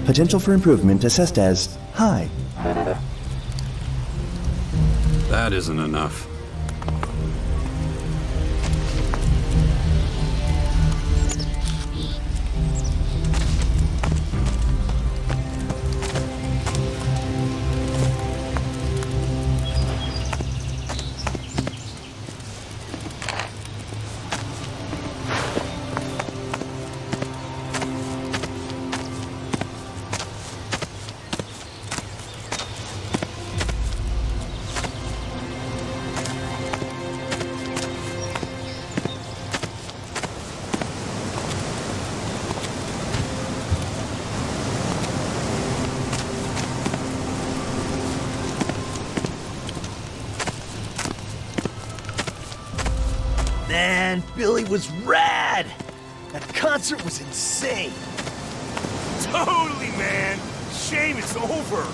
Potential for improvement assessed as high. That isn't enough. Man, Billy was rad! That concert was insane! Totally, man! Shame it's over!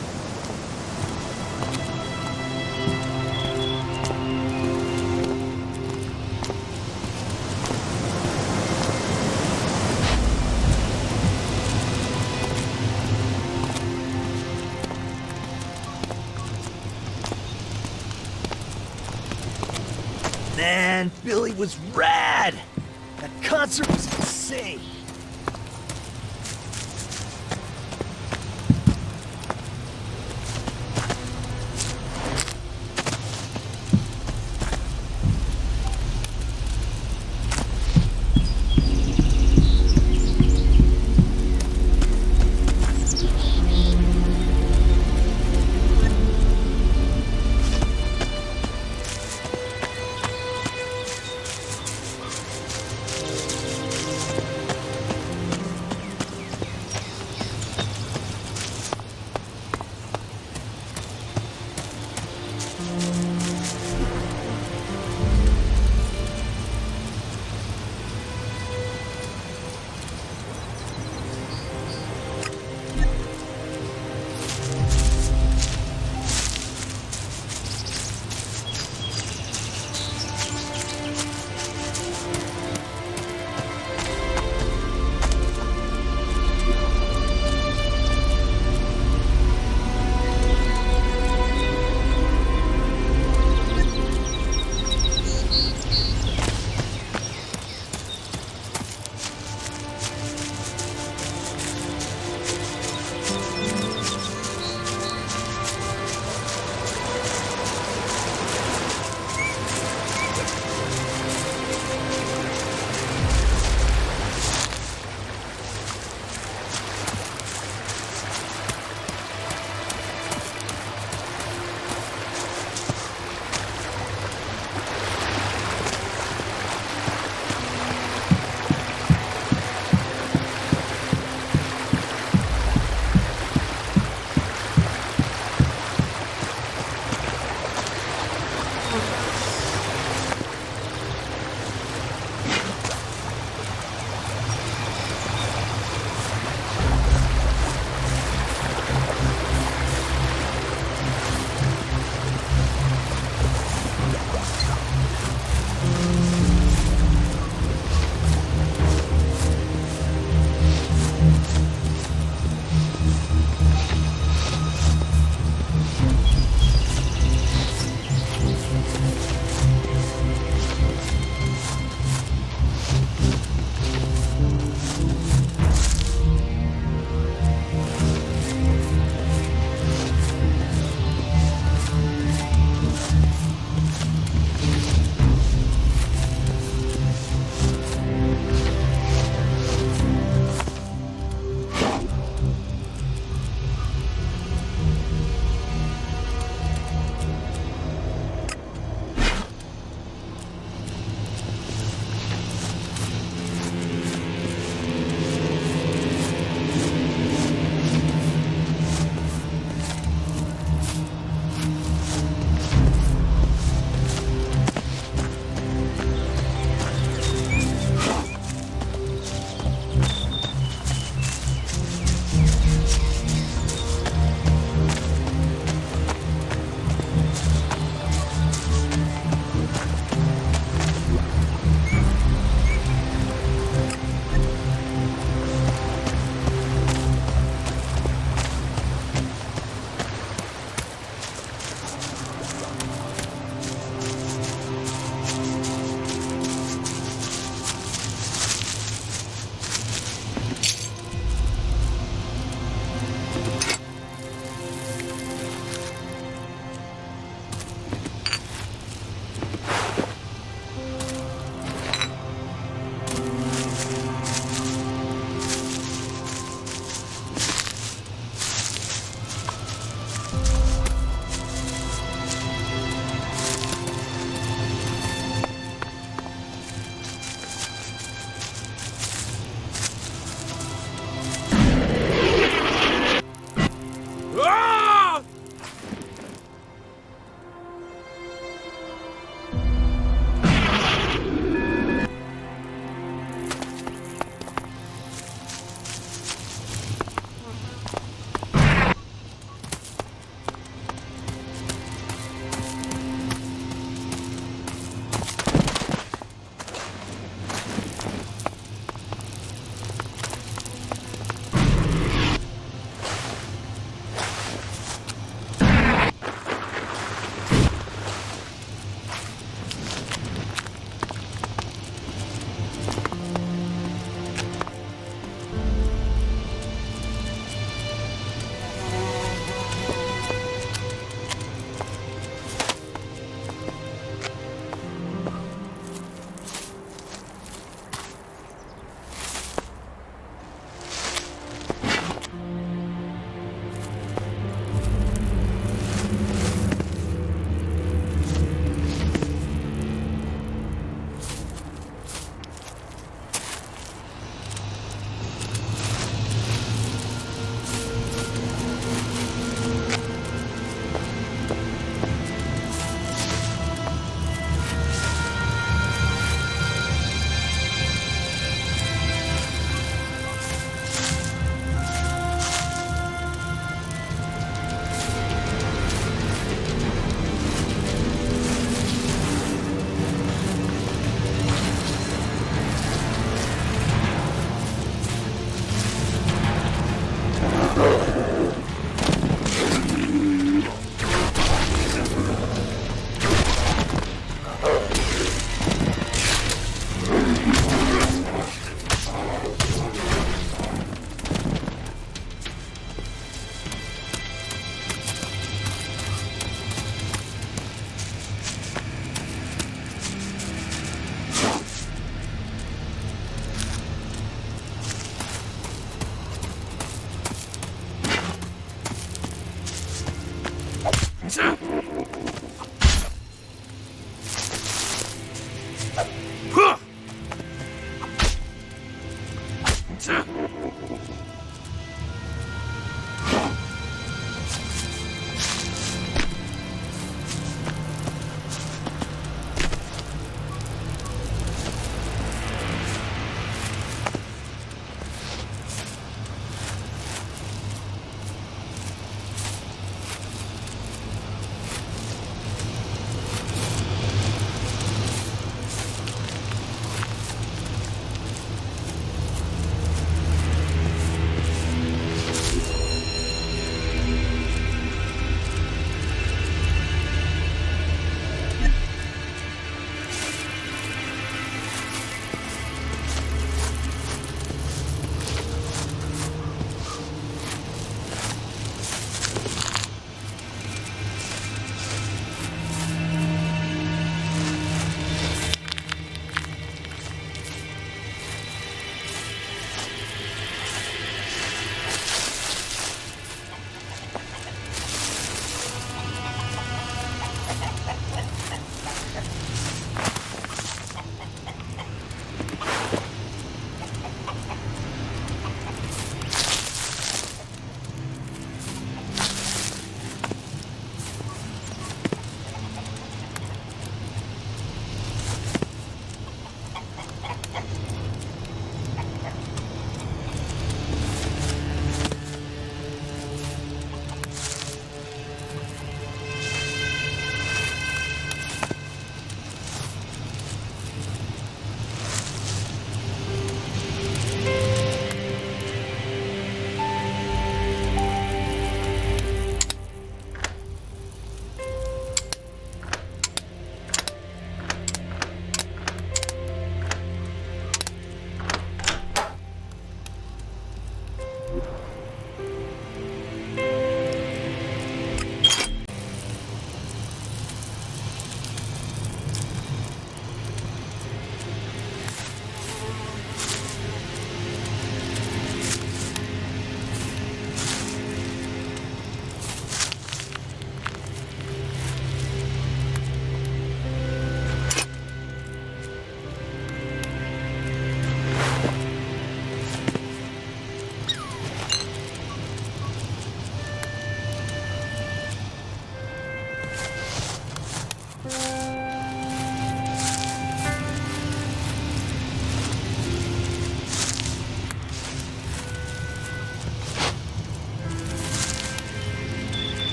Man, Billy was rad! That concert was insane!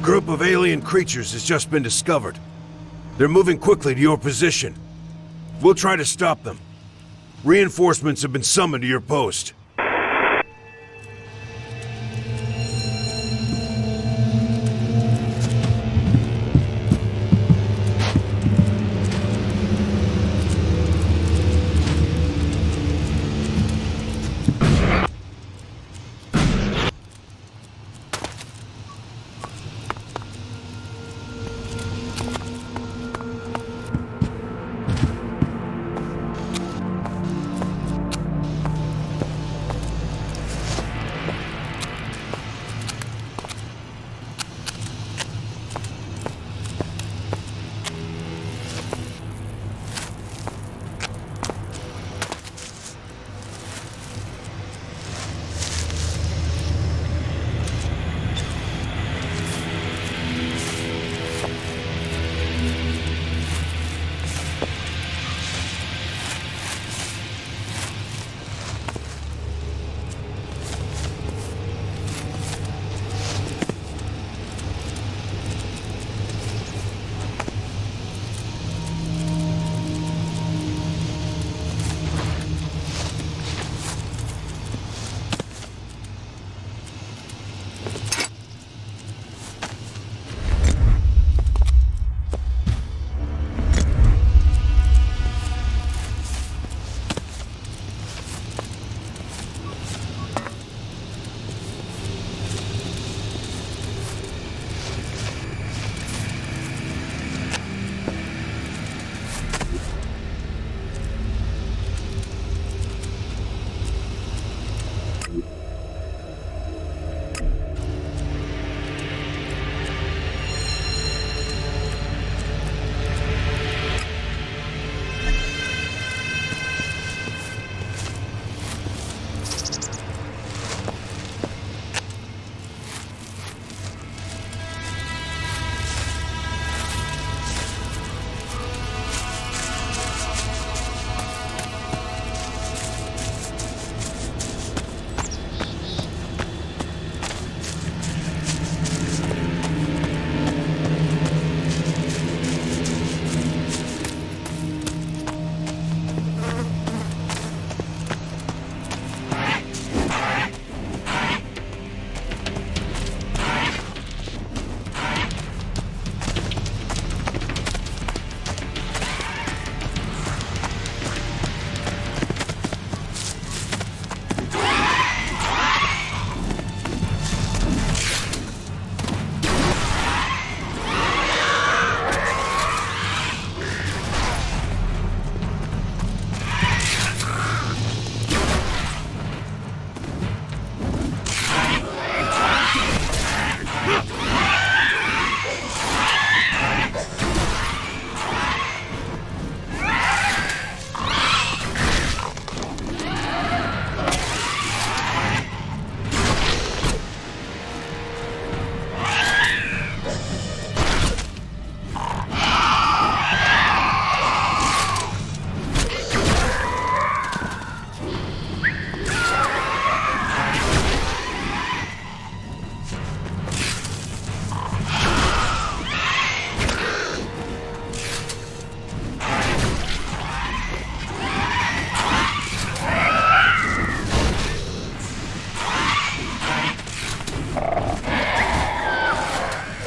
group of alien creatures has just been discovered. They're moving quickly to your position. We'll try to stop them. Reinforcements have been summoned to your post.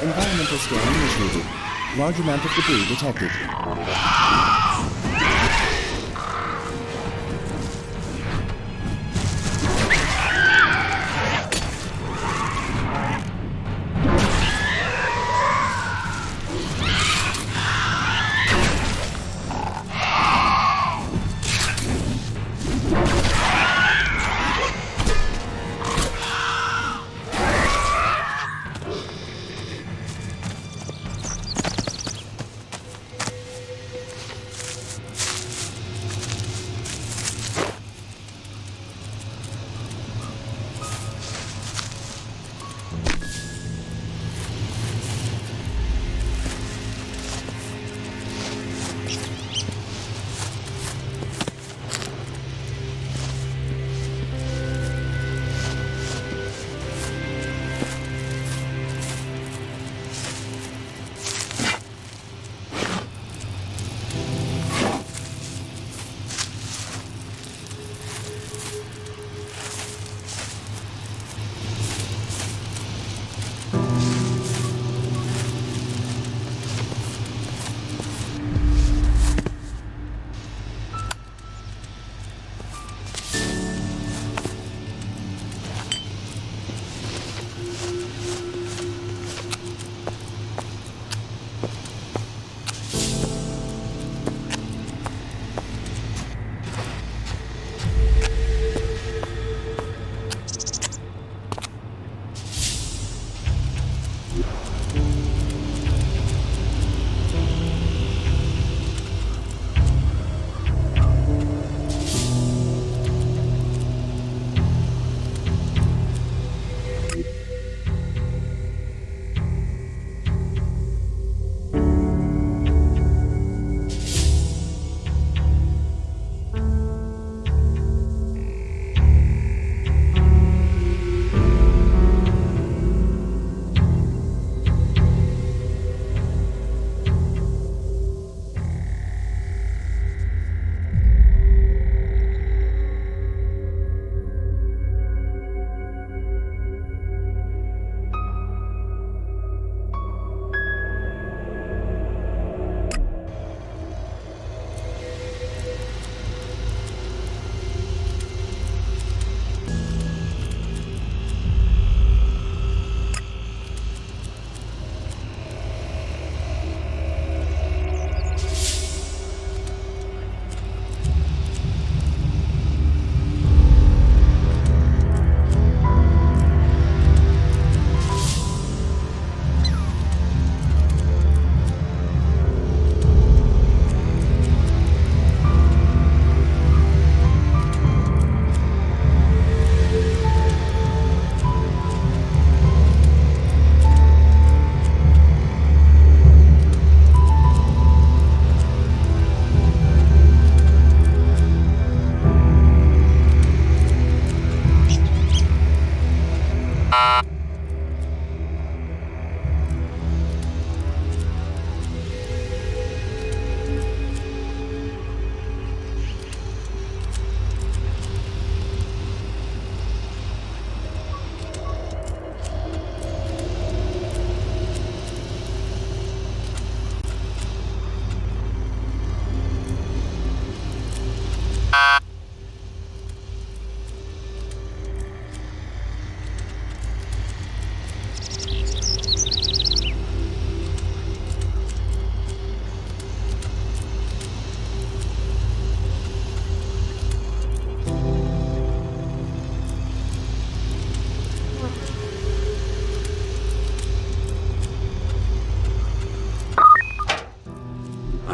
Environmental scan initiated. Large amount of debris detected.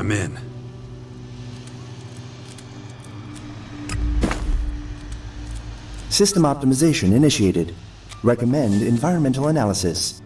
I'm in. System optimization initiated. Recommend environmental analysis.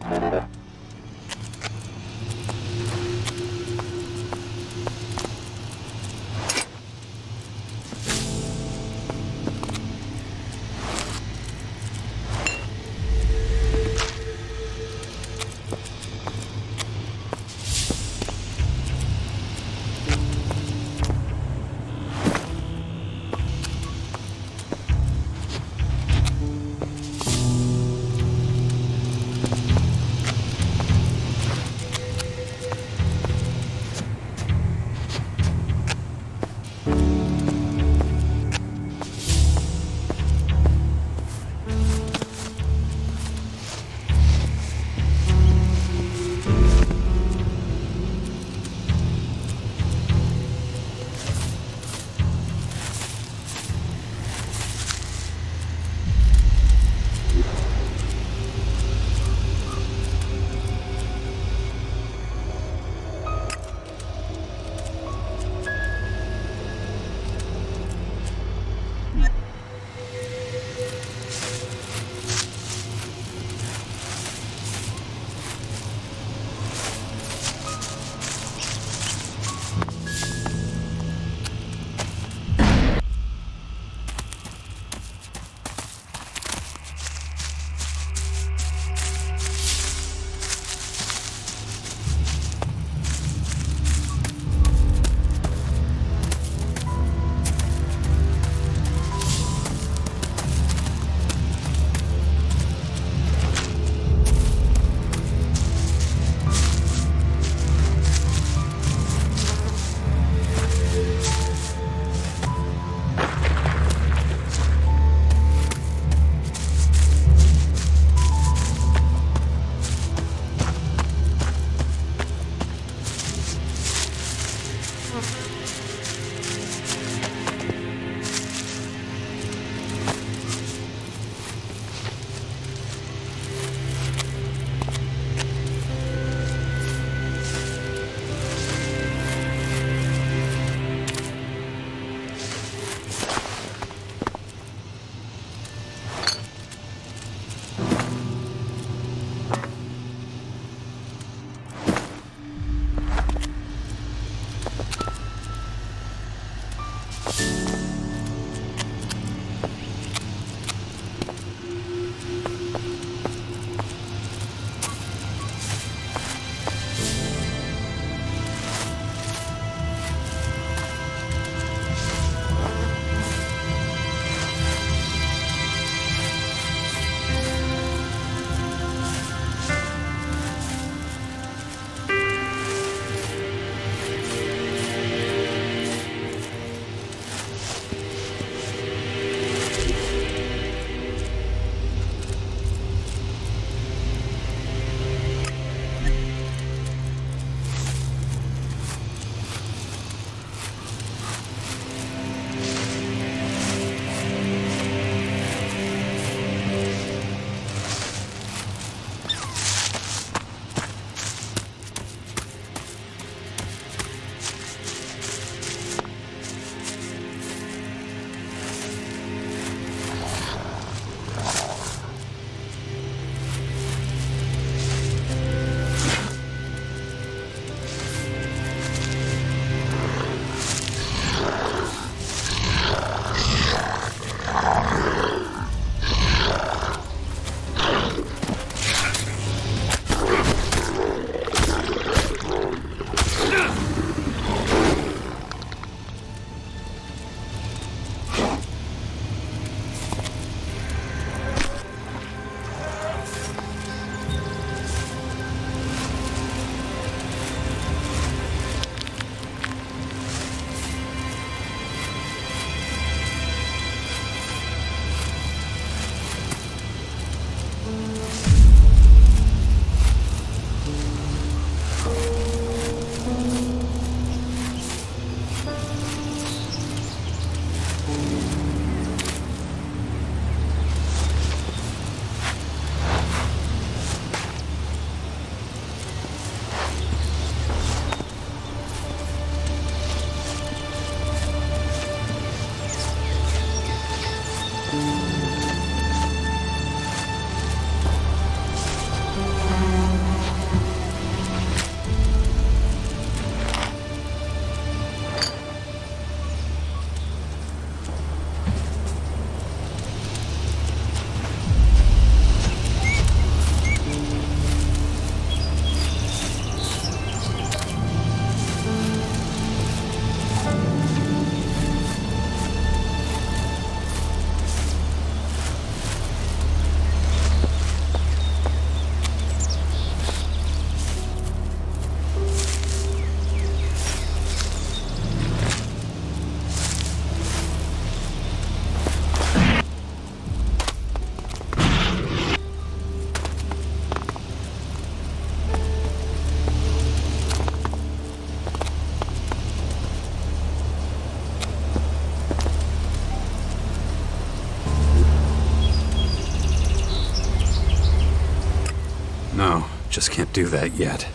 No, just can't do that yet.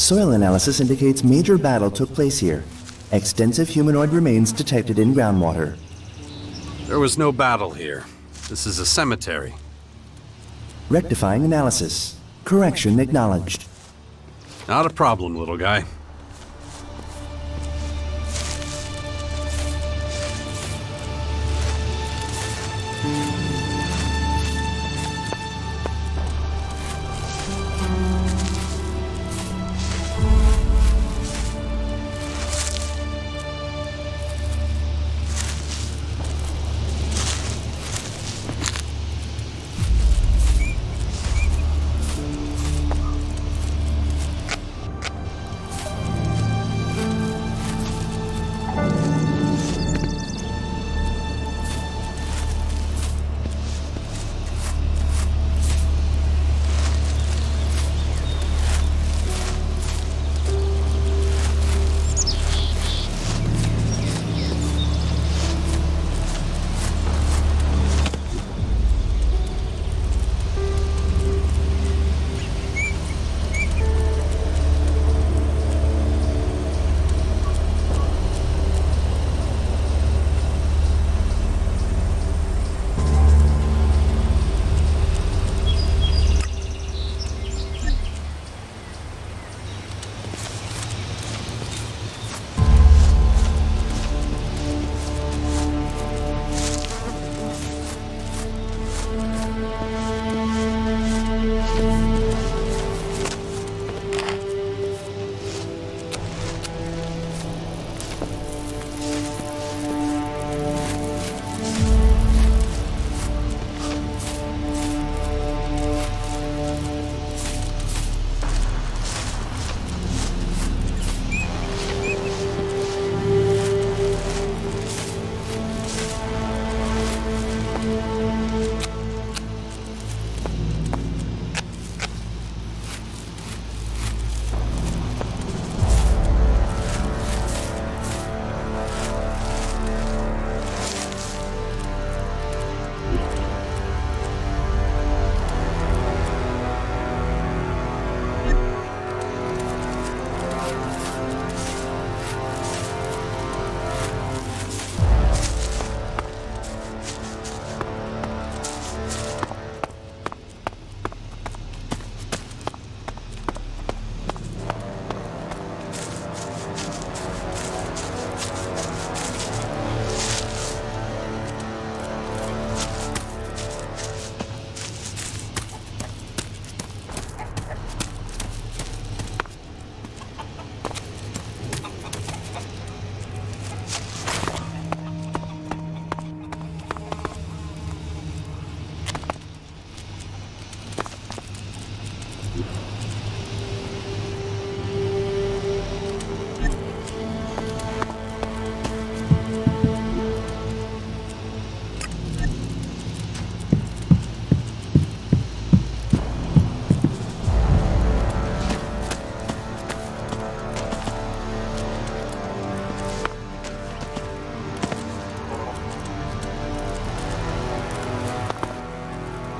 Soil analysis indicates major battle took place here. Extensive humanoid remains detected in groundwater. There was no battle here. This is a cemetery. Rectifying analysis. Correction acknowledged. Not a problem, little guy.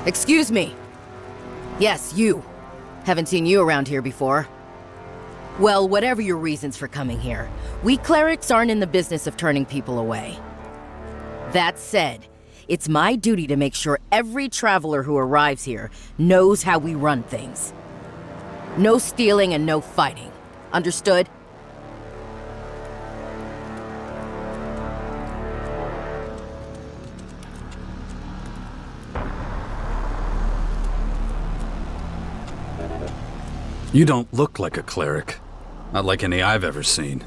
Excuse me. Yes, you. Haven't seen you around here before. Well, whatever your reasons for coming here, we clerics aren't in the business of turning people away. That said, it's my duty to make sure every traveler who arrives here knows how we run things. No stealing and no fighting. Understood? You don't look like a cleric. Not like any I've ever seen.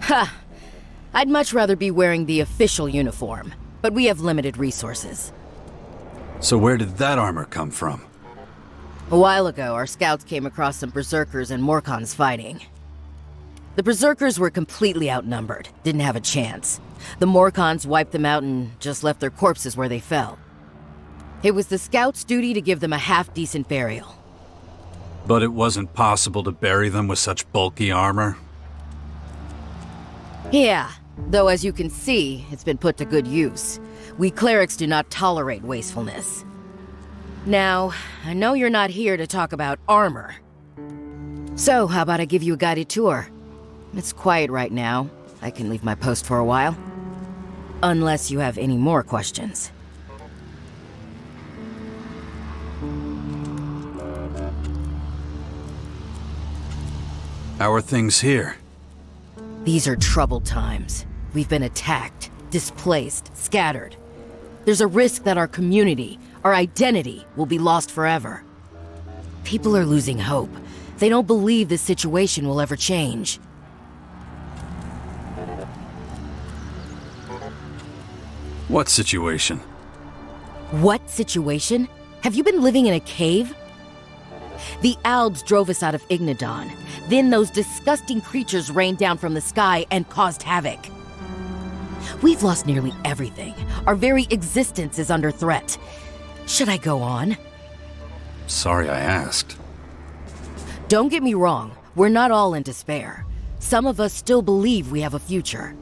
Ha! I'd much rather be wearing the official uniform, but we have limited resources. So where did that armor come from? A while ago, our scouts came across some berserkers and Morkons fighting. The berserkers were completely outnumbered, didn't have a chance. The Morkons wiped them out and just left their corpses where they fell. It was the scouts' duty to give them a half-decent burial. But it wasn't possible to bury them with such bulky armor? Yeah, though as you can see, it's been put to good use. We clerics do not tolerate wastefulness. Now, I know you're not here to talk about armor. So, how about I give you a guided tour? It's quiet right now. I can leave my post for a while. Unless you have any more questions. How are things here? These are troubled times. We've been attacked, displaced, scattered. There's a risk that our community, our identity, will be lost forever. People are losing hope. They don't believe this situation will ever change. What situation? What situation? Have you been living in a cave? The Albs drove us out of Ignadon. Then those disgusting creatures rained down from the sky and caused havoc. We've lost nearly everything. Our very existence is under threat. Should I go on? Sorry I asked. Don't get me wrong, we're not all in despair. Some of us still believe we have a future.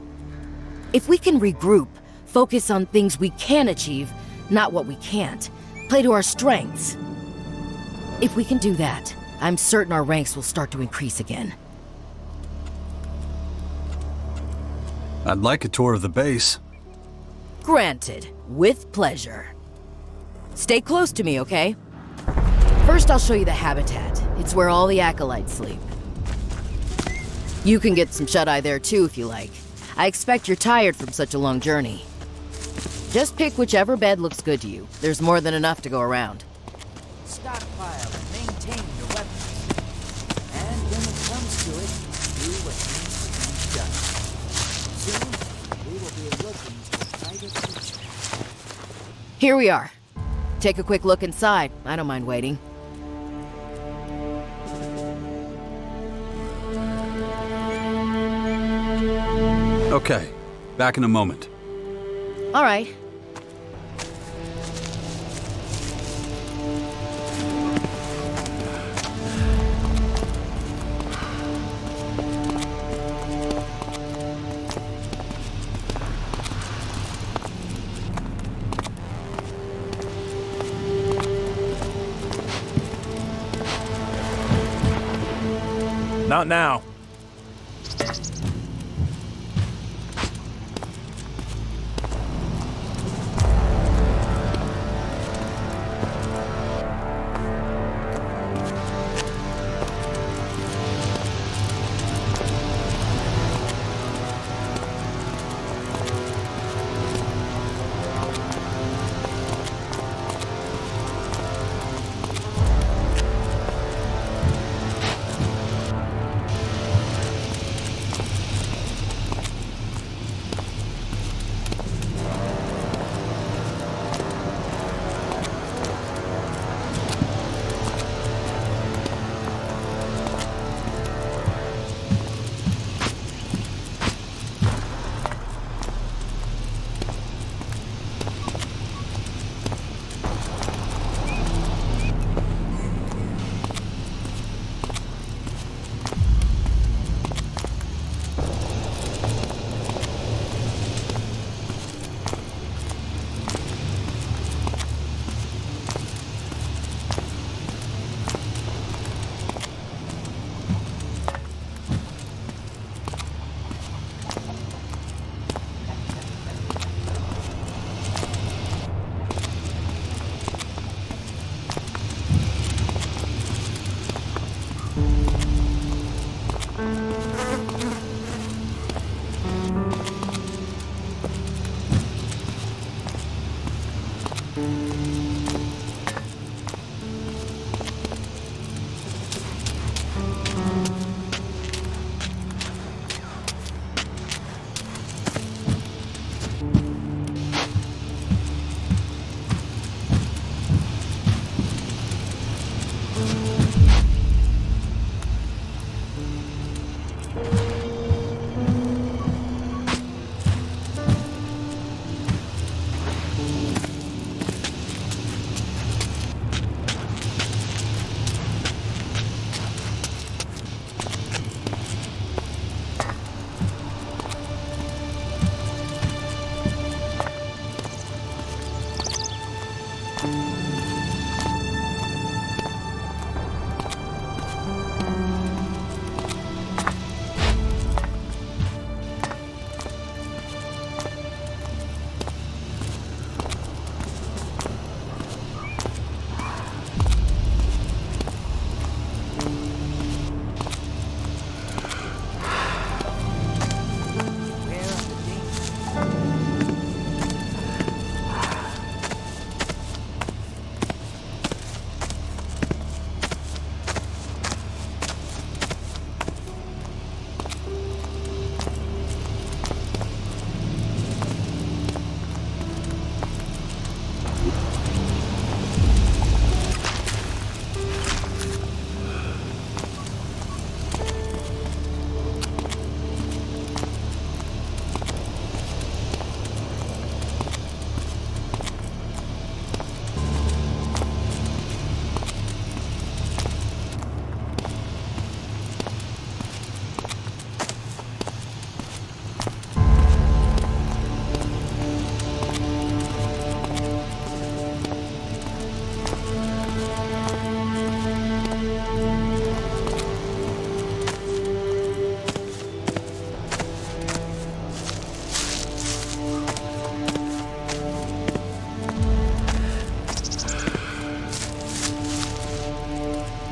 If we can regroup, focus on things we can achieve, not what we can't, play to our strengths. If we can do that, I'm certain our ranks will start to increase again. I'd like a tour of the base. Granted, with pleasure. Stay close to me, okay? First, I'll show you the habitat. It's where all the acolytes sleep. You can get some shut-eye there too if you like. I expect you're tired from such a long journey. Just pick whichever bed looks good to you. There's more than enough to go around. Stockpile and maintain your weapons. And when it comes to it, do what needs to be done. Soon, we will be looking for brighter future. Here we are. Take a quick look inside. I don't mind waiting. Okay, back in a moment. All right. Not now.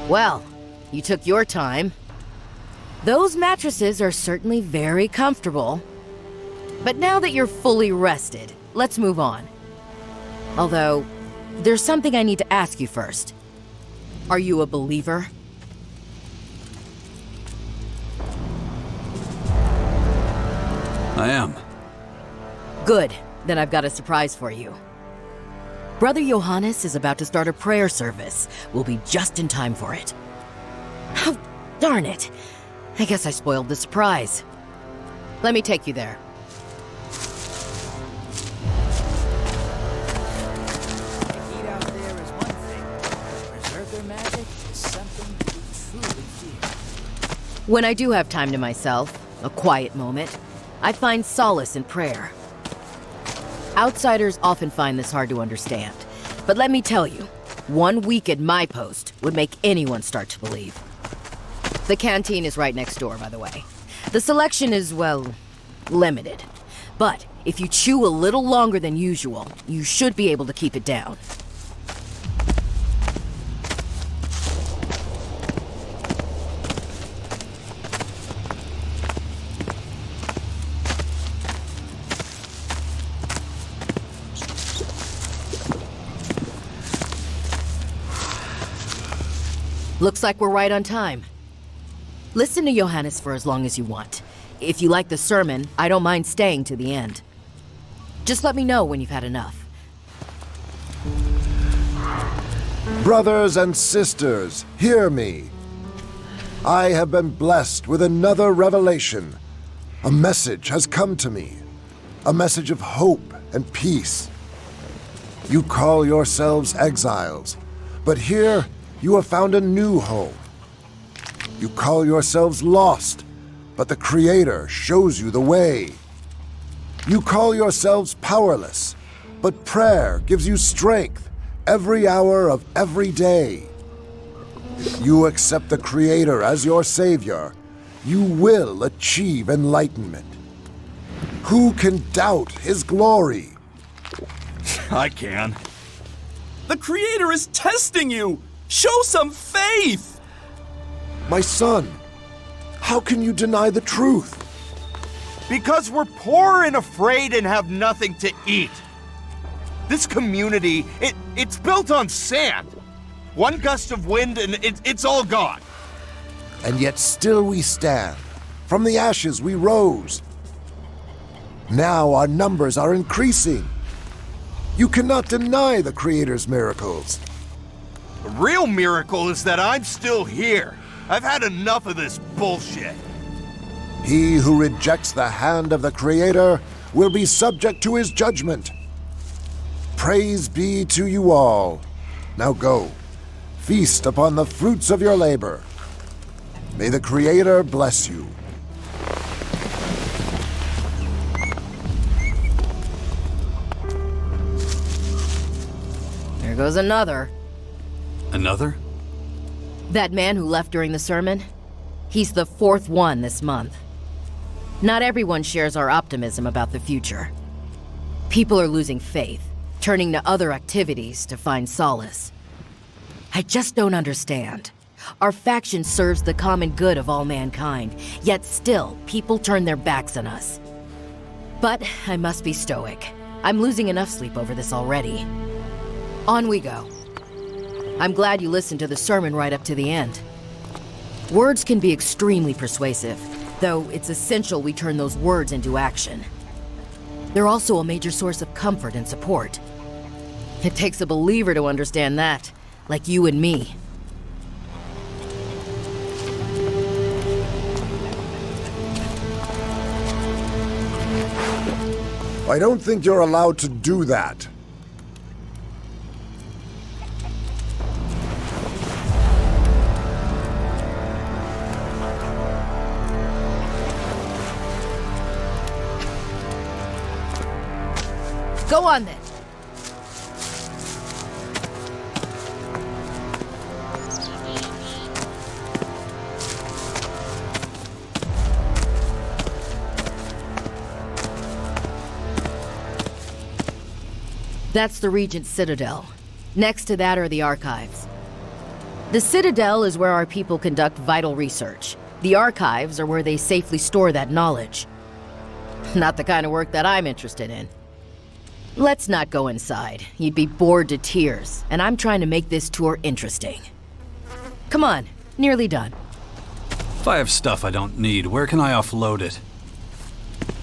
Well, you took your time. Those mattresses are certainly very comfortable. But now that you're fully rested, let's move on. Although, there's something I need to ask you first. Are you a believer? I am. Good. Then I've got a surprise for you. Brother Johannes is about to start a prayer service. We'll be just in time for it. Oh, darn it. I guess I spoiled the surprise. Let me take you there. The heat out there is one thing. Berserker magic is something to truly feel. When I do have time to myself, a quiet moment, I find solace in prayer. Outsiders often find this hard to understand, but let me tell you, 1 week at my post would make anyone start to believe. The canteen is right next door, by the way. The selection is, well, limited. But if you chew a little longer than usual, you should be able to keep it down. Looks like we're right on time. Listen to Johannes for as long as you want. If you like the sermon, I don't mind staying to the end. Just let me know when you've had enough. Brothers and sisters, hear me. I have been blessed with another revelation. A message has come to me. A message of hope and peace. You call yourselves exiles, but here you have found a new home. You call yourselves lost, but the Creator shows you the way. You call yourselves powerless, but prayer gives you strength every hour of every day. If you accept the Creator as your Savior, you will achieve enlightenment. Who can doubt His glory? I can. The Creator is testing you! Show some faith! My son, how can you deny the truth? Because we're poor and afraid and have nothing to eat. This community, it's built on sand. One gust of wind and it's all gone. And yet still we stand. From the ashes we rose. Now our numbers are increasing. You cannot deny the Creator's miracles. The real miracle is that I'm still here. I've had enough of this bullshit. He who rejects the hand of the Creator will be subject to his judgment. Praise be to you all. Now go, feast upon the fruits of your labor. May the Creator bless you. There goes another. Another? That man who left during the sermon? He's the fourth one this month. Not everyone shares our optimism about the future. People are losing faith, turning to other activities to find solace. I just don't understand. Our faction serves the common good of all mankind, yet still, people turn their backs on us. But I must be stoic. I'm losing enough sleep over this already. On we go. I'm glad you listened to the sermon right up to the end. Words can be extremely persuasive, though it's essential we turn those words into action. They're also a major source of comfort and support. It takes a believer to understand that, like you and me. I don't think you're allowed to do that. Go on then. That's the Regent Citadel. Next to that are the archives. The Citadel is where our people conduct vital research. The archives are where they safely store that knowledge. Not the kind of work that I'm interested in. Let's not go inside. You'd be bored to tears, and I'm trying to make this tour interesting. Come on, nearly done. If I have stuff I don't need, where can I offload it?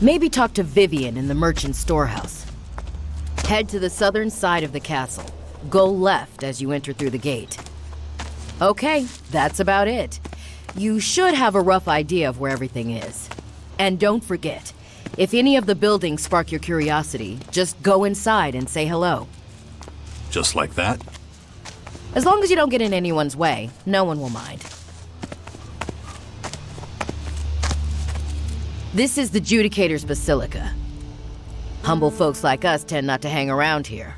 Maybe talk to Vivian in the merchant storehouse. Head to the southern side of the castle. Go left as you enter through the gate. Okay, that's about it. You should have a rough idea of where everything is. And don't forget, if any of the buildings spark your curiosity, just go inside and say hello. Just like that? As long as you don't get in anyone's way, no one will mind. This is the Judicator's Basilica. Humble folks like us tend not to hang around here,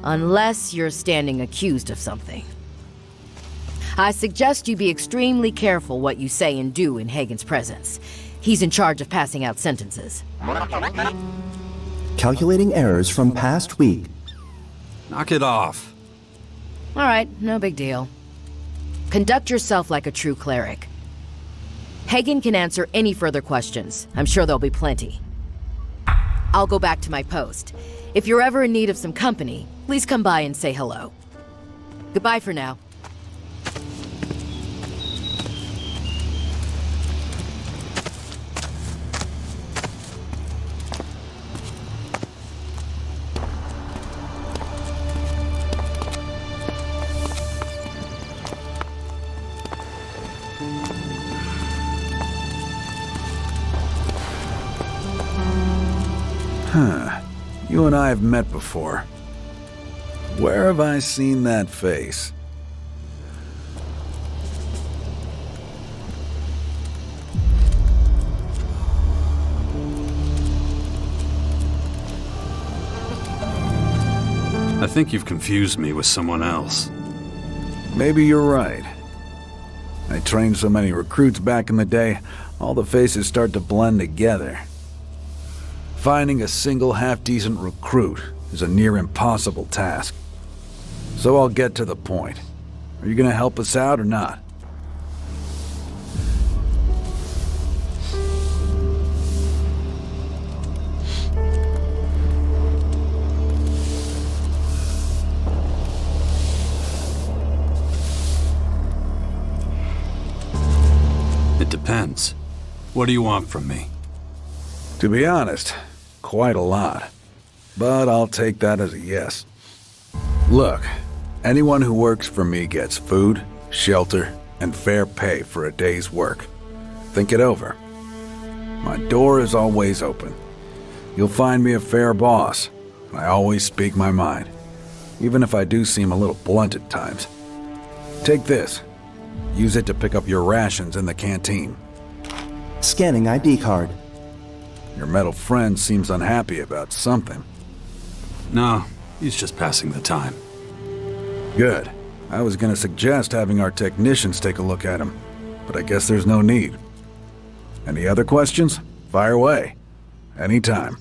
unless you're standing accused of something. I suggest you be extremely careful what you say and do in Hagen's presence. He's in charge of passing out sentences. Calculating errors from past week. Knock it off. All right, no big deal. Conduct yourself like a true cleric. Hagen can answer any further questions. I'm sure there'll be plenty. I'll go back to my post. If you're ever in need of some company, please come by and say hello. Goodbye for now. You and I have met before. Where have I seen that face? I think you've confused me with someone else. Maybe you're right. I trained so many recruits back in the day, all the faces start to blend together. Finding a single half-decent recruit is a near impossible task. So I'll get to the point. Are you gonna help us out or not? It depends. What do you want from me? To be honest, quite a lot. But I'll take that as a yes. Look, Anyone who works for me gets food, shelter, and fair pay for a day's work. Think it over. My door is always open. You'll find me a fair boss. I always speak my mind, even if I do seem a little blunt at times. Take this. Use it to pick up your rations in the canteen. Scanning ID card. Your metal friend seems unhappy about something. No, he's just passing the time. Good. I was gonna suggest having our technicians take a look at him, but I guess there's no need. Any other questions? Fire away. Anytime.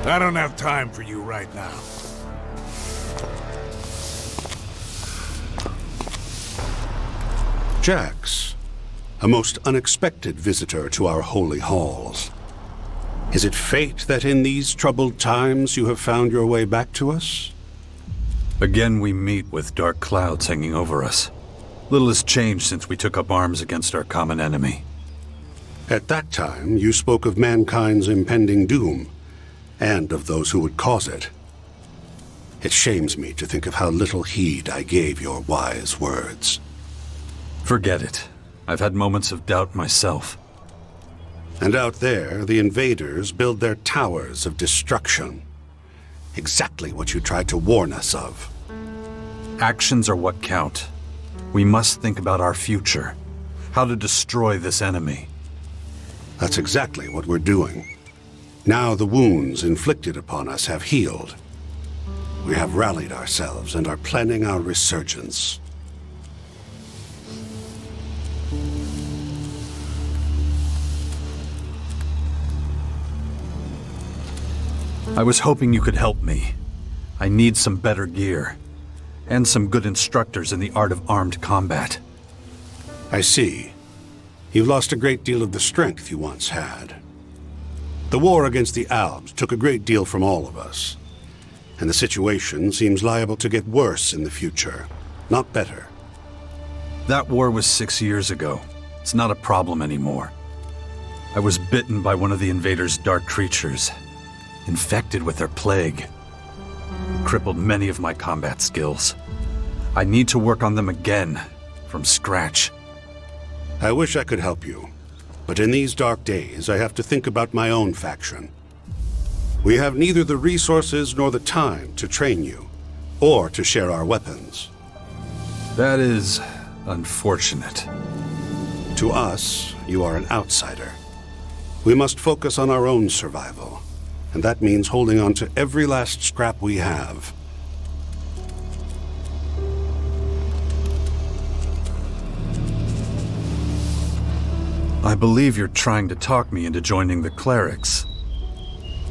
I don't have time for you right now. Jax, a most unexpected visitor to our holy halls. Is it fate that in these troubled times you have found your way back to us? Again we meet with dark clouds hanging over us. Little has changed since we took up arms against our common enemy. At that time, you spoke of mankind's impending doom, and of those who would cause it. It shames me to think of how little heed I gave your wise words. Forget it. I've had moments of doubt myself. And out there, the invaders build their towers of destruction. Exactly what you tried to warn us of. Actions are what count. We must think about our future. How to destroy this enemy. That's exactly what we're doing. Now the wounds inflicted upon us have healed. We have rallied ourselves and are planning our resurgence. I was hoping you could help me. I need some better gear, and some good instructors in the art of armed combat. I see. You've lost a great deal of the strength you once had. The war against the Albs took a great deal from all of us, and the situation seems liable to get worse in the future, not better. That war was 6 years ago. It's not a problem anymore. I was bitten by one of the invaders' dark creatures, infected with their plague. It crippled many of my combat skills. I need to work on them again, from scratch. I wish I could help you, but in these dark days I have to think about my own faction. We have neither the resources nor the time to train you, or to share our weapons. That is unfortunate. To us, you are an outsider. We must focus on our own survival, and that means holding on to every last scrap we have. I believe you're trying to talk me into joining the clerics.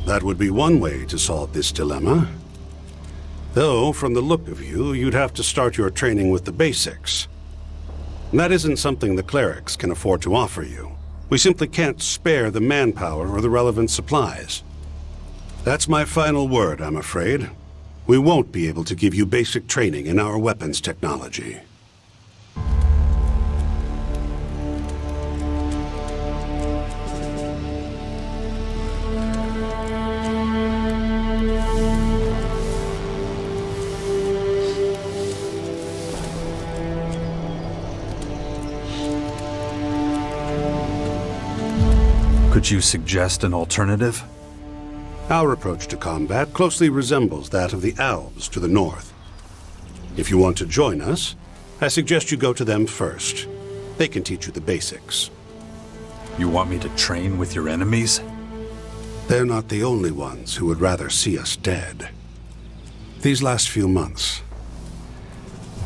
That would be one way to solve this dilemma. Though, from the look of you, you'd have to start your training with the basics. That isn't something the clerics can afford to offer you. We simply can't spare the manpower or the relevant supplies. That's my final word, I'm afraid. We won't be able to give you basic training in our weapons technology. Could you suggest an alternative? Our approach to combat closely resembles that of the Albs to the north. If you want to join us, I suggest you go to them first. They can teach you the basics. You want me to train with your enemies? They're not the only ones who would rather see us dead. These last few months,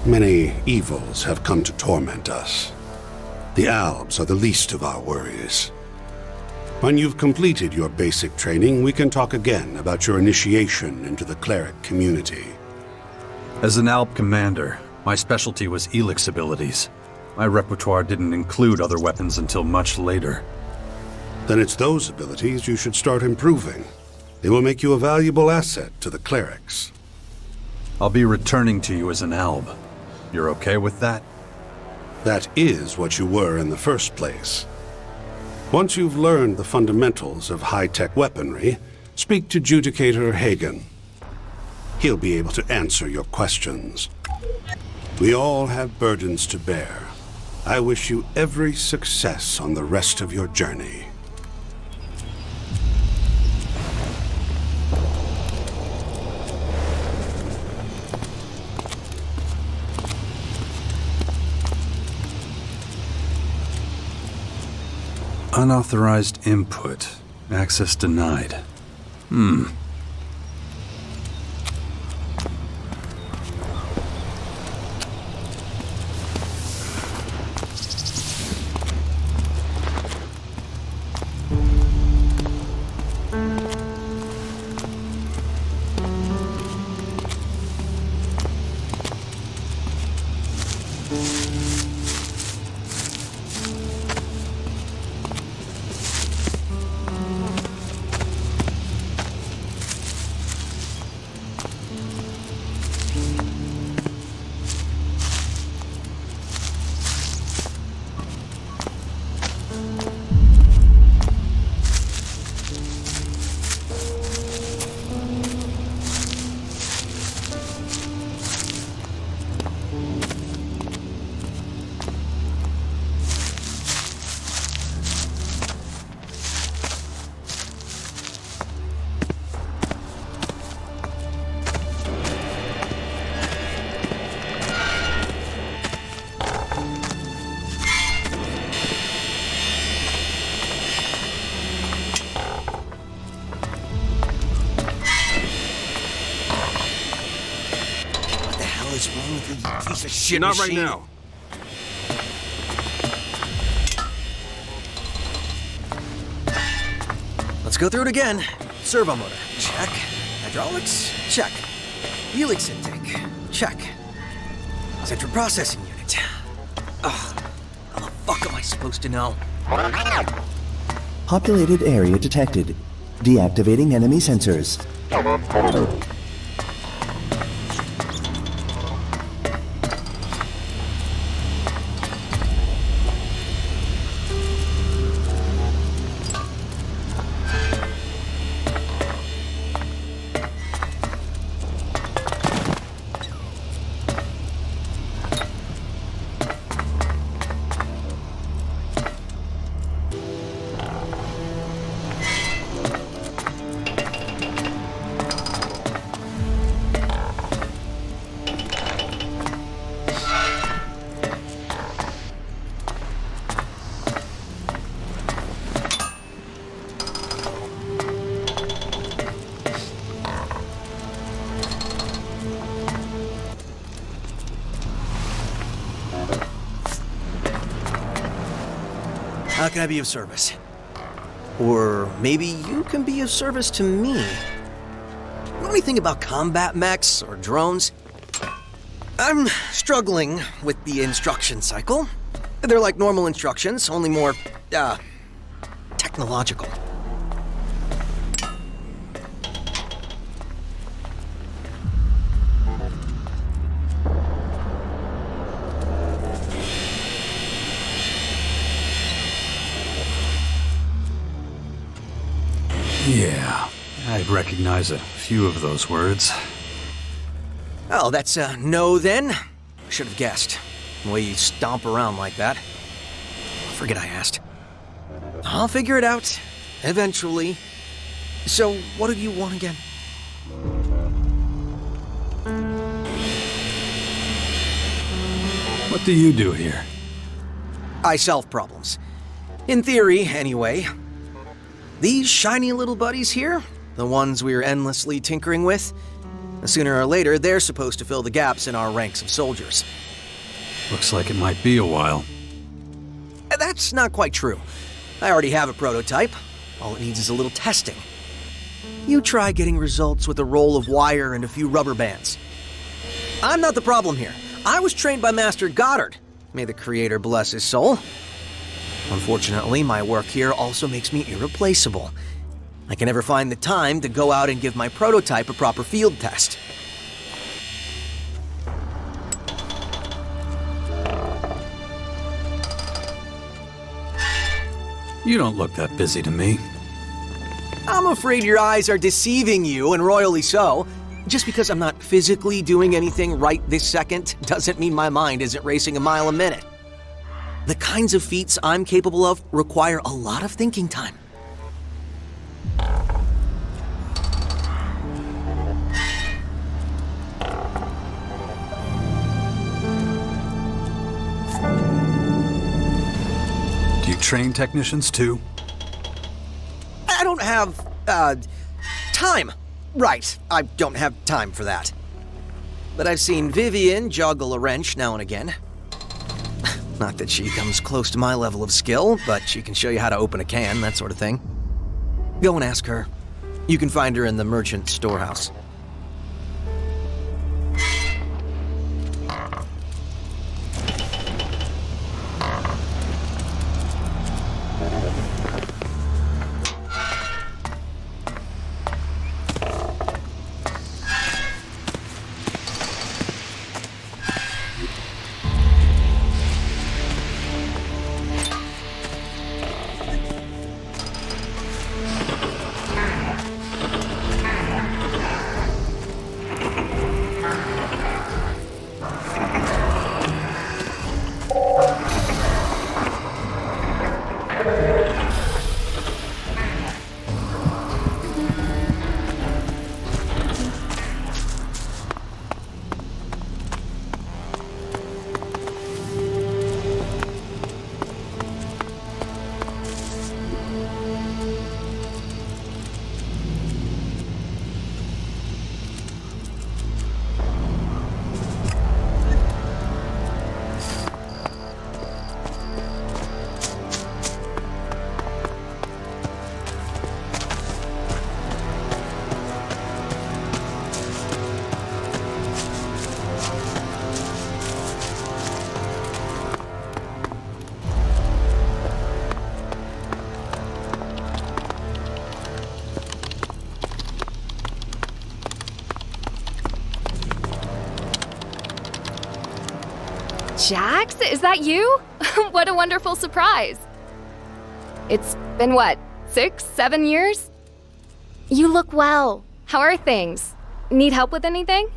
many evils have come to torment us. The Albs are the least of our worries. When you've completed your basic training, we can talk again about your initiation into the cleric community. As an ALP commander, my specialty was Elex abilities. My repertoire didn't include other weapons until much later. Then it's those abilities you should start improving. They will make you a valuable asset to the clerics. I'll be returning to you as an ALB. You're okay with that? That is what you were in the first place. Once you've learned the fundamentals of high-tech weaponry, speak to Judicator Hagen. He'll be able to answer your questions. We all have burdens to bear. I wish you every success on the rest of your journey. Unauthorized input. Access denied. Piece of shit Not machine. right now. Let's go through it again. Servo motor, check. Hydraulics, check. Helix intake, check. Central processing unit. Ugh, how the fuck am I supposed to know? Populated area detected. Deactivating enemy sensors. How can I be of service? Or maybe you can be of service to me. Know anything about combat mechs or drones? I'm struggling with the instruction cycle. They're like normal instructions, only more, technological. Yeah, I'd recognize a few of those words. Oh, that's a no then? Should have guessed. The way you stomp around like that. Forget I asked. I'll figure it out. Eventually. So, what do you want again? What do you do here? I solve problems. In theory, anyway. These shiny little buddies here, the ones we're endlessly tinkering with, sooner or later, they're supposed to fill the gaps in our ranks of soldiers. Looks like it might be a while. That's not quite true. I already have a prototype. All it needs is a little testing. You try getting results with a roll of wire and a few rubber bands. I'm not the problem here. I was trained by Master Goddard. May the Creator bless his soul. Unfortunately, my work here also makes me irreplaceable. I can never find the time to go out and give my prototype a proper field test. You don't look that busy to me. I'm afraid your eyes are deceiving you, and royally so. Just because I'm not physically doing anything right this second doesn't mean my mind isn't racing a mile a minute. The kinds of feats I'm capable of require a lot of thinking time. Do you train technicians too? I don't have, time. Right, I don't have time for that. But I've seen Vivian juggle a wrench now and again. Not that she comes close to my level of skill, but she can show you how to open a can, that sort of thing. Go and ask her. You can find her in the merchant storehouse. Jax, is that you? What a wonderful surprise. It's been what, 6, 7 years? You look well. How are things? Need help with anything?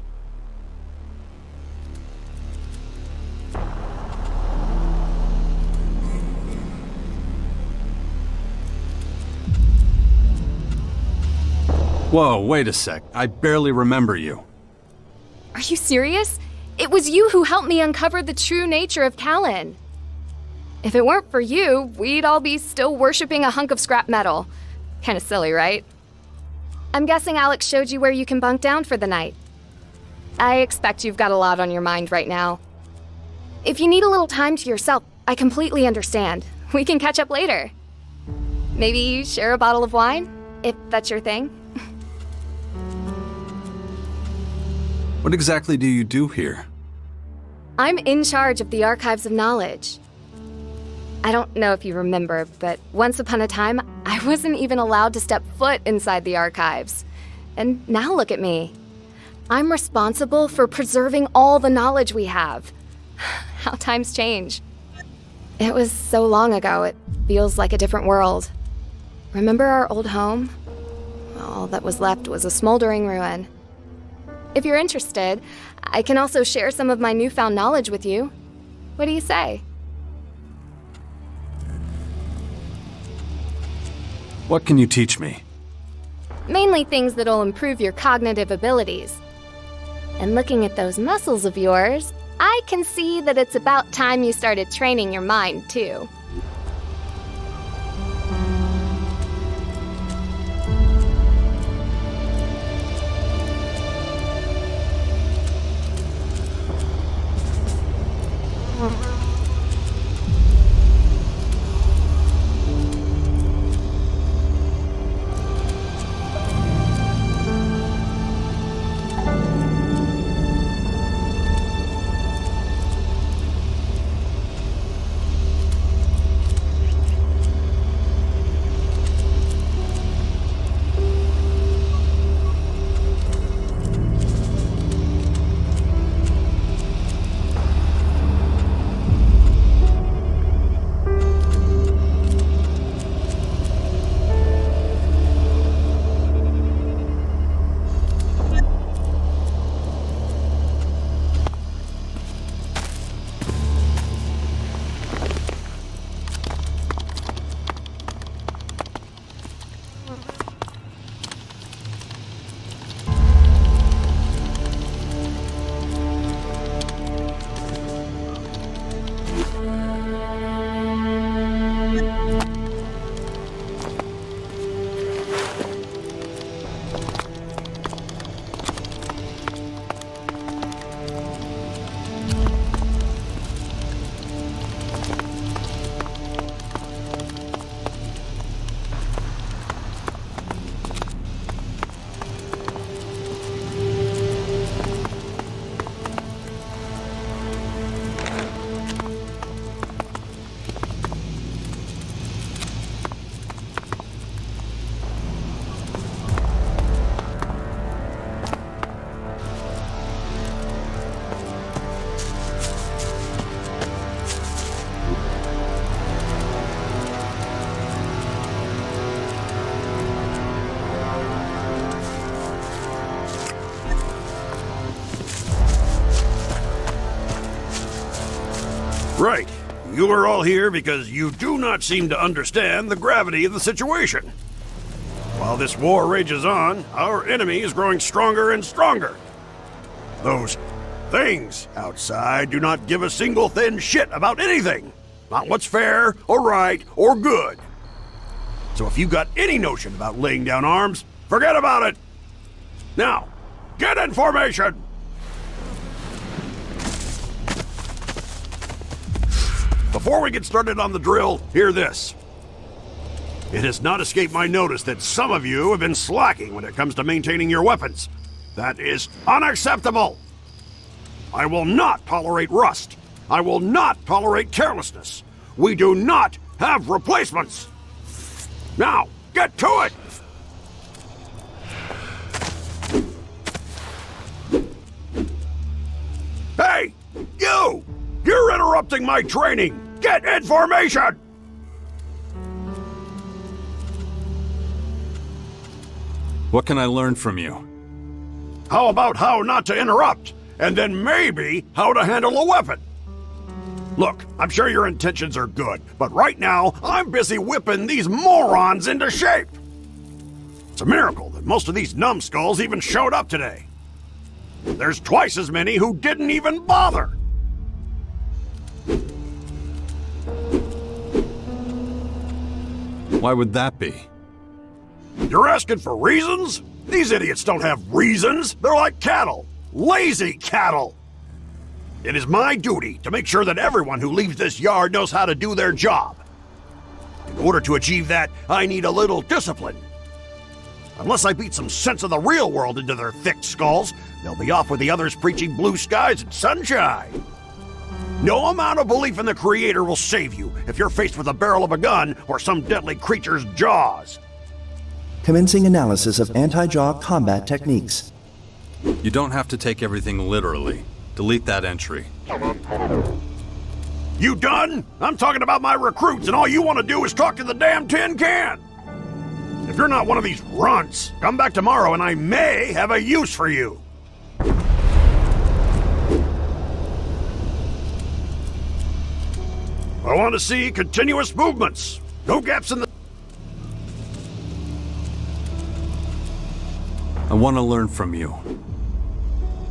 Whoa, wait a sec. I barely remember you. Are you serious? It was you who helped me uncover the true nature of Callan. If it weren't for you, we'd all be still worshipping a hunk of scrap metal. Kinda silly, right? I'm guessing Alex showed you where you can bunk down for the night. I expect you've got a lot on your mind right now. If you need a little time to yourself, I completely understand. We can catch up later. Maybe share a bottle of wine, if that's your thing. What exactly do you do here? I'm in charge of the Archives of Knowledge. I don't know if you remember, but once upon a time, I wasn't even allowed to step foot inside the archives. And now look at me. I'm responsible for preserving all the knowledge we have. How times change. It was so long ago, it feels like a different world. Remember our old home? All that was left was a smoldering ruin. If you're interested, I can also share some of my newfound knowledge with you. What do you say? What can you teach me? Mainly things that'll improve your cognitive abilities. And looking at those muscles of yours, I can see that it's about time you started training your mind, too. Right. You are all here because you do not seem to understand the gravity of the situation. While this war rages on, our enemy is growing stronger and stronger. Those things outside do not give a single thin shit about anything. Not what's fair, or right, or good. So if you got any notion about laying down arms, forget about it! Now, get in formation! Before we get started on the drill, hear this. It has not escaped my notice that some of you have been slacking when it comes to maintaining your weapons. That is unacceptable! I will not tolerate rust. I will not tolerate carelessness. We do not have replacements! Now, get to it! Hey, you! You're interrupting my training! Get in formation! What can I learn from you? How about how not to interrupt? And then maybe how to handle a weapon? Look, I'm sure your intentions are good, but right now, I'm busy whipping these morons into shape! It's a miracle that most of these numbskulls even showed up today. There's twice as many who didn't even bother! Why would that be? You're asking for reasons? These idiots don't have reasons! They're like cattle! Lazy cattle! It is my duty to make sure that everyone who leaves this yard knows how to do their job. In order to achieve that, I need a little discipline. Unless I beat some sense of the real world into their thick skulls, they'll be off with the others preaching blue skies and sunshine. No amount of belief in the Creator will save you if you're faced with the barrel of a gun or some deadly creature's jaws. Commencing analysis of anti-jaw combat techniques. You don't have to take everything literally. Delete that entry. You done? I'm talking about my recruits, and all you want to do is talk to the damn tin can! If you're not one of these runts, come back tomorrow and I may have a use for you. I want to see continuous movements. No gaps in the... I want to learn from you.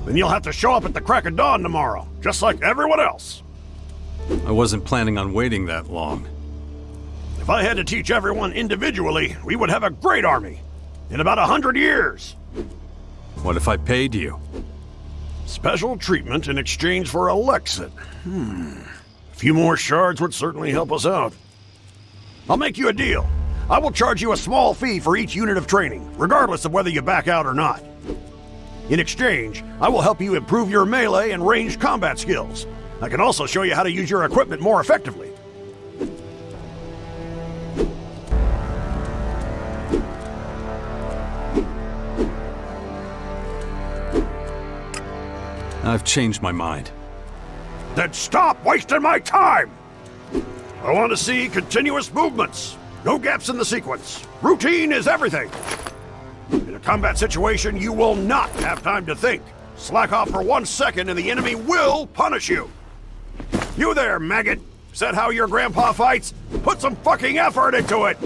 Then you'll have to show up at the crack of dawn tomorrow, just like everyone else. I wasn't planning on waiting that long. If I had to teach everyone individually, we would have a great army. In about 100 years. What if I paid you? Special treatment in exchange for Elex Ii. A few more shards would certainly help us out. I'll make you a deal. I will charge you a small fee for each unit of training, regardless of whether you back out or not. In exchange, I will help you improve your melee and ranged combat skills. I can also show you how to use your equipment more effectively. I've changed my mind. Then stop wasting my time! I want to see continuous movements. No gaps in the sequence. Routine is everything. In a combat situation, you will not have time to think. Slack off for 1 second and the enemy will punish you. You there, maggot. Is that how your grandpa fights? Put some fucking effort into it!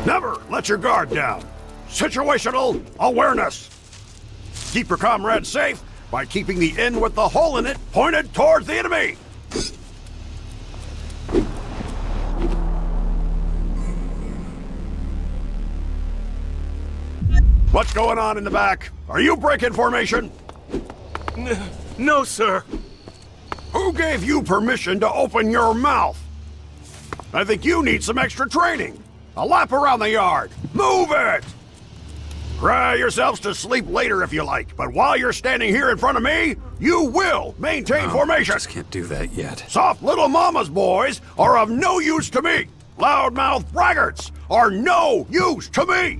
Never let your guard down. Situational awareness. Keep your comrades safe by keeping the end with the hole in it pointed towards the enemy. What's going on in the back? Are you breaking formation? No, sir. Who gave you permission to open your mouth? I think you need some extra training. A lap around the yard. Move it! Cry yourselves to sleep later if you like, but while you're standing here in front of me, you will maintain formation. I just can't do that yet. Soft little mama's boys are of no use to me. Loudmouth braggarts are no use to me.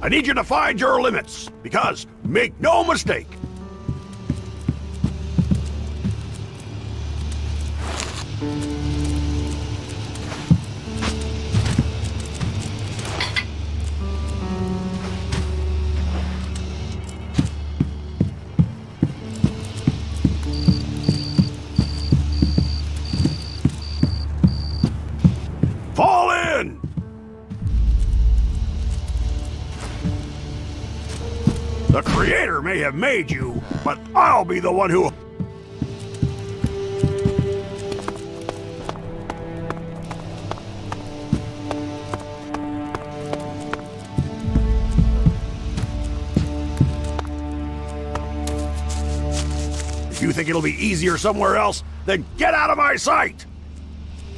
I need you to find your limits, because, make no mistake, The Creator may have made you, but I'll be the one who... If you think it'll be easier somewhere else, then get out of my sight!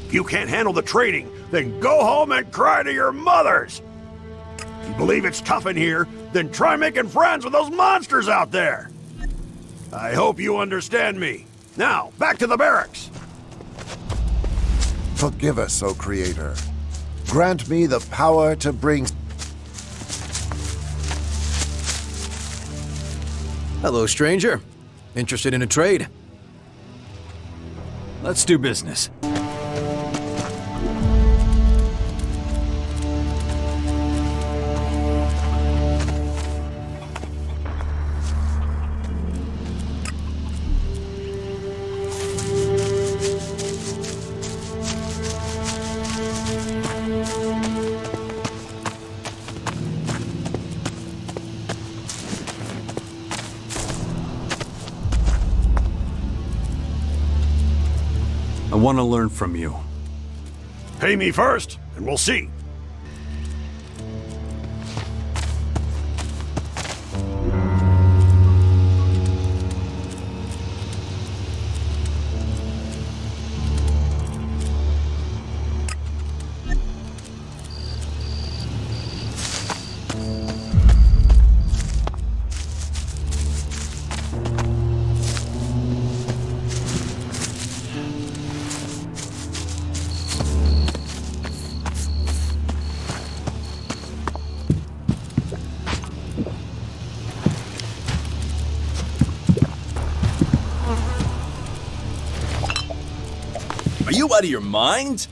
If you can't handle the training, then go home and cry to your mothers! If you believe it's tough in here, then try making friends with those monsters out there! I hope you understand me. Now, back to the barracks! Forgive us, O Creator. Grant me the power to bring... Hello, stranger. Interested in a trade? Let's do business. I want to learn from you. Pay me first, and we'll see. Are you out of your mind?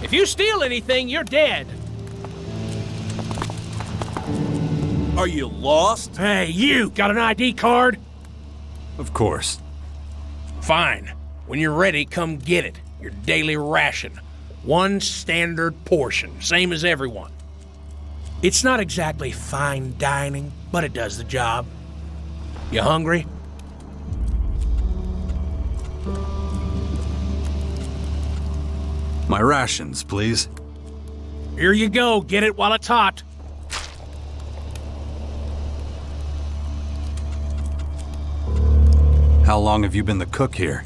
If you steal anything, you're dead. Are you lost? Hey, you! Got an ID card? Of course. Fine. When you're ready, come get it. Your daily ration. One standard portion, same as everyone. It's not exactly fine dining, but it does the job. You hungry? My rations, please. Here you go. Get it while it's hot. How long have you been the cook here?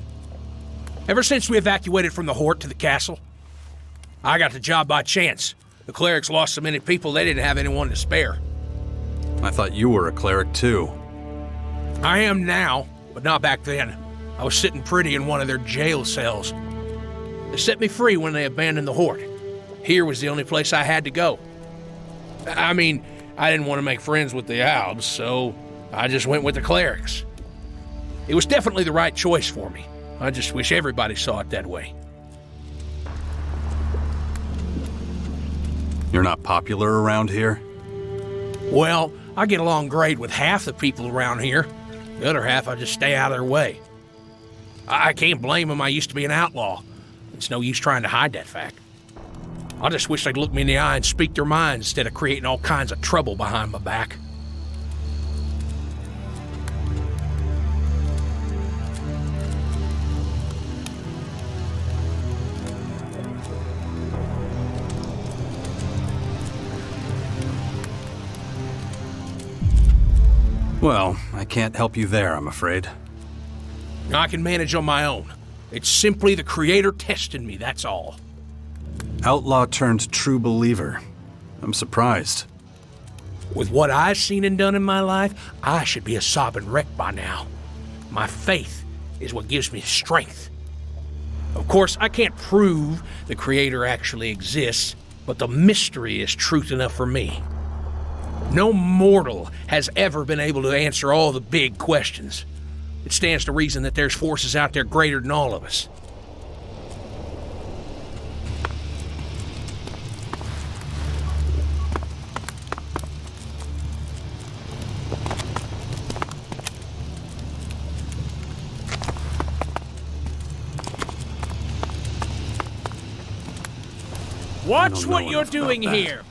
Ever since we evacuated from the Hort to the castle. I got the job by chance. The clerics lost so many people they didn't have anyone to spare. I thought you were a cleric too. I am now, but not back then. I was sitting pretty in one of their jail cells. They set me free when they abandoned the Hort. Here was the only place I had to go. I mean, I didn't want to make friends with the Albs, so I just went with the clerics. It was definitely the right choice for me. I just wish everybody saw it that way. You're not popular around here? Well, I get along great with half the people around here. The other half, I just stay out of their way. I can't blame them. I used to be an outlaw. It's no use trying to hide that fact. I just wish they'd look me in the eye and speak their minds instead of creating all kinds of trouble behind my back. Well, I can't help you there, I'm afraid. I can manage on my own. It's simply the Creator testing me, that's all. Outlaw turned true believer. I'm surprised. With what I've seen and done in my life, I should be a sobbing wreck by now. My faith is what gives me strength. Of course, I can't prove the Creator actually exists, but the mystery is truth enough for me. No mortal has ever been able to answer all the big questions. It stands to reason that there's forces out there greater than all of us. Watch know what you're enough about doing that. here.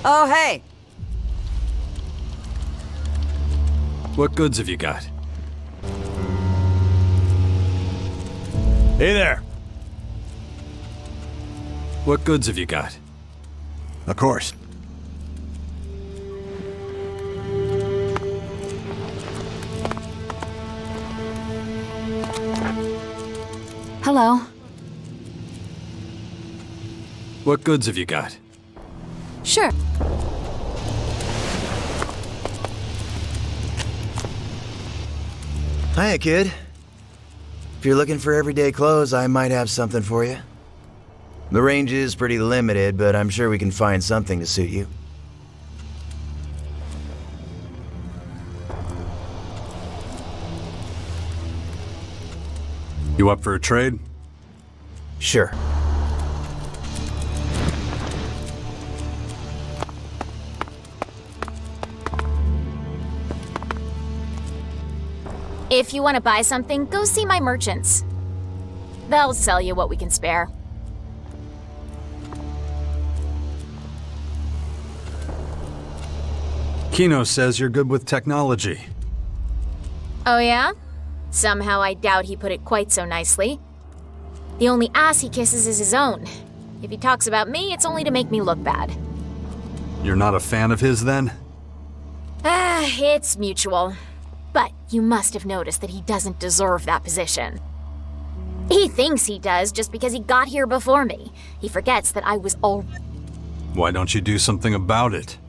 Oh, hey! What goods have you got? Hey there. What goods have you got? Of course. Hello. What goods have you got? Sure. Hiya, kid. If you're looking for everyday clothes, I might have something for you. The range is pretty limited, but I'm sure we can find something to suit you. You up for a trade? Sure. If you want to buy something, go see my merchants. They'll sell you what we can spare. Kino says you're good with technology. Oh yeah? Somehow I doubt he put it quite so nicely. The only ass he kisses is his own. If he talks about me, it's only to make me look bad. You're not a fan of his, then? It's mutual. But you must have noticed that he doesn't deserve that position. He thinks he does just because he got here before me. He forgets that I was all... Why don't you do something about it?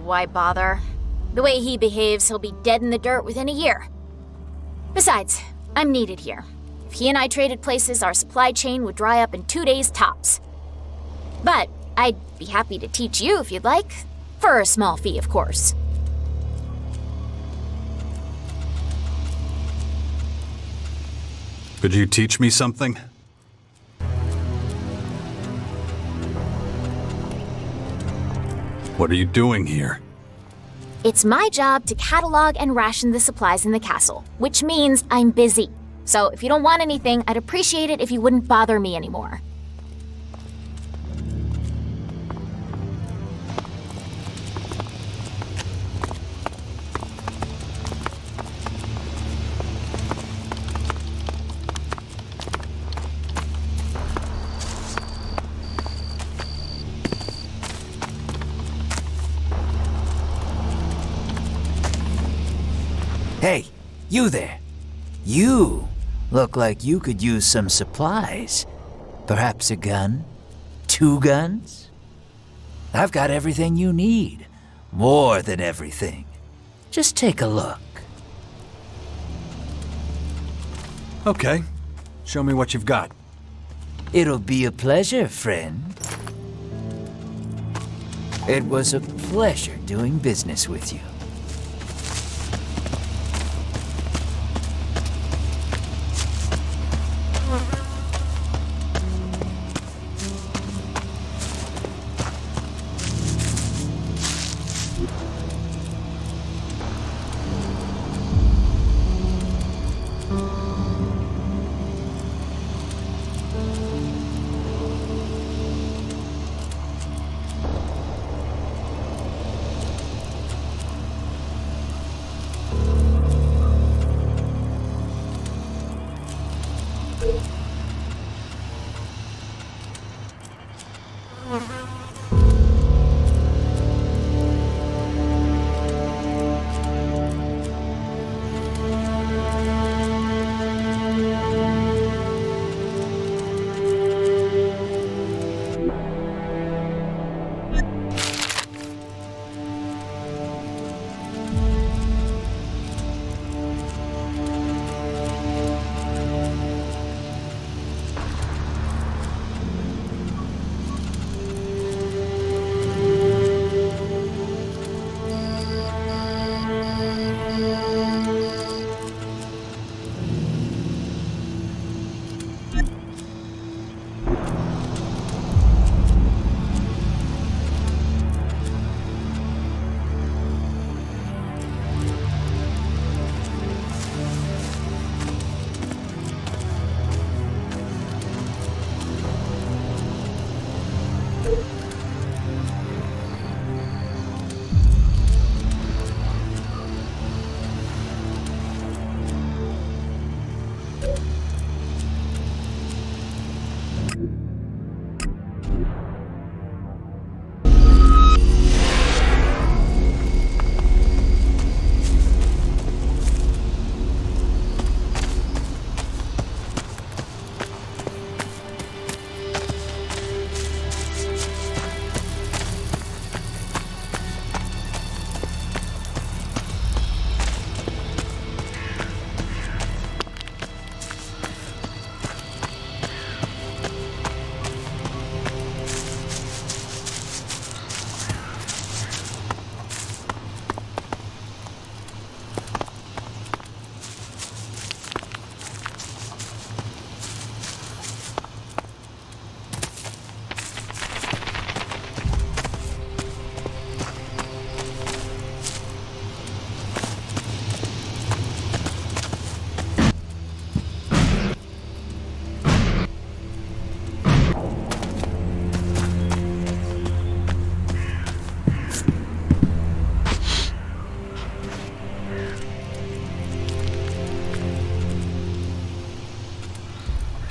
Why bother? The way he behaves, he'll be dead in the dirt within a year. Besides, I'm needed here. If he and I traded places, our supply chain would dry up in 2 days tops. But I'd be happy to teach you if you'd like. For a small fee, of course. Could you teach me something? What are you doing here? It's my job to catalog and ration the supplies in the castle, which means I'm busy. So if you don't want anything, I'd appreciate it if you wouldn't bother me anymore. Hey, you there. You look like you could use some supplies. Perhaps a gun? 2 guns? I've got everything you need. More than everything. Just take a look. Okay. Show me what you've got. It'll be a pleasure, friend. It was a pleasure doing business with you.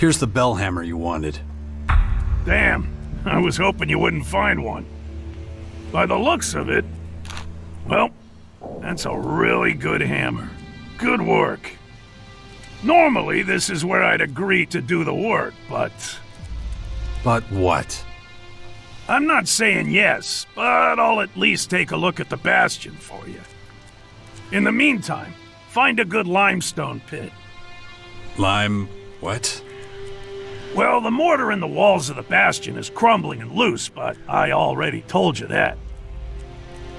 Here's the bell hammer you wanted. Damn, I was hoping you wouldn't find one. By the looks of it, well, that's a really good hammer. Good work. Normally, this is where I'd agree to do the work, but... But what? I'm not saying yes, but I'll at least take a look at the bastion for you. In the meantime, find a good limestone pit. Lime... what? Well, the mortar in the walls of the bastion is crumbling and loose, but I already told you that.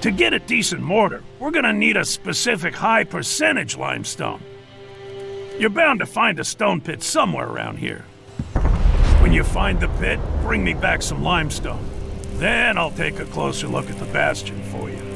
To get a decent mortar, we're gonna need a specific high percentage limestone. You're bound to find a stone pit somewhere around here. When you find the pit, bring me back some limestone. Then I'll take a closer look at the bastion for you.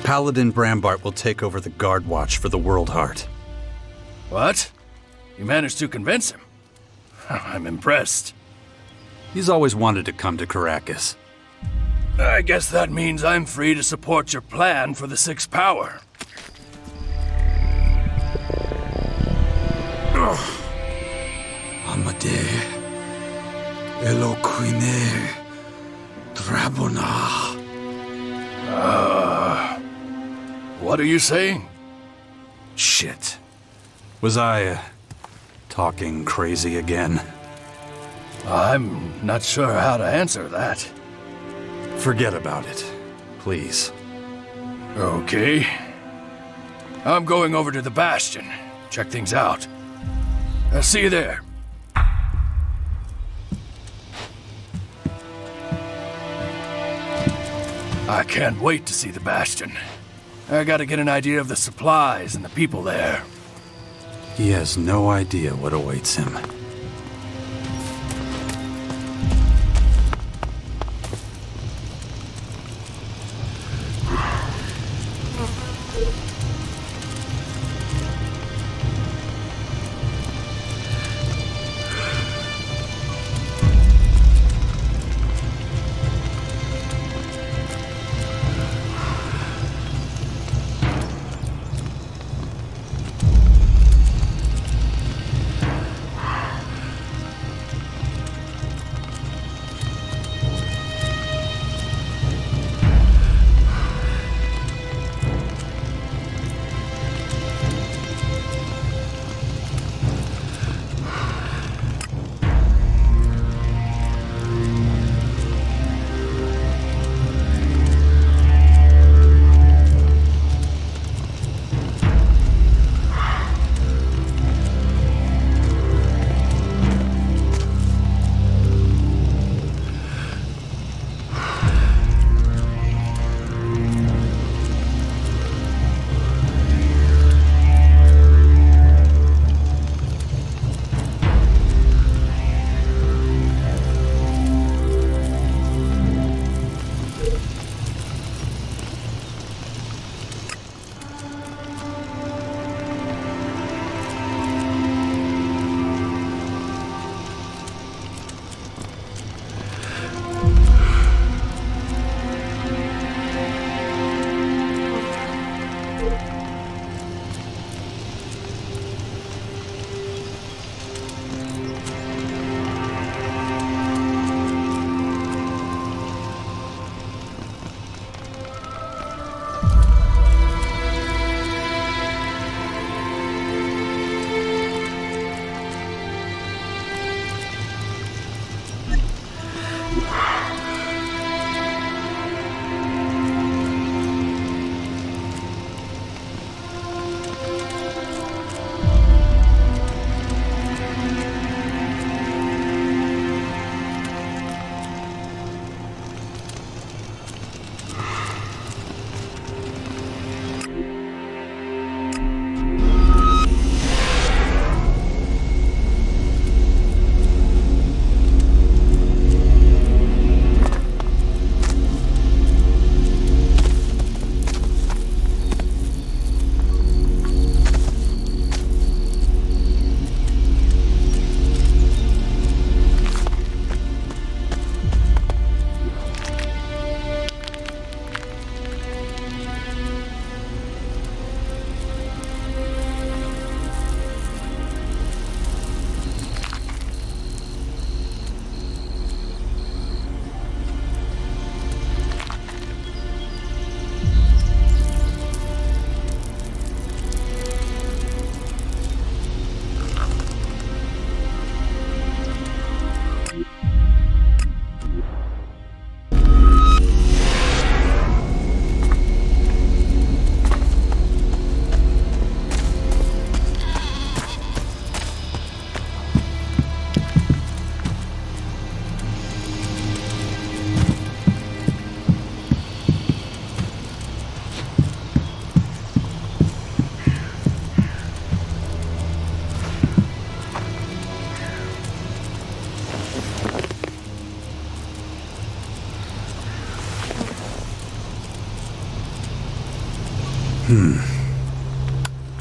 Paladin Brambart will take over the guard watch for the World Heart. What? You managed to convince him? I'm impressed. He's always wanted to come to Caracas. I guess that means I'm free to support your plan for the Sixth Power. Amade Eloquine Drabona. What are you saying? Shit. Was I, talking crazy again? I'm not sure how to answer that. Forget about it, please. Okay. I'm going over to the Bastion. Check things out. I'll see you there. I can't wait to see the Bastion. I gotta get an idea of the supplies and the people there. He has no idea what awaits him.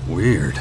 Weird.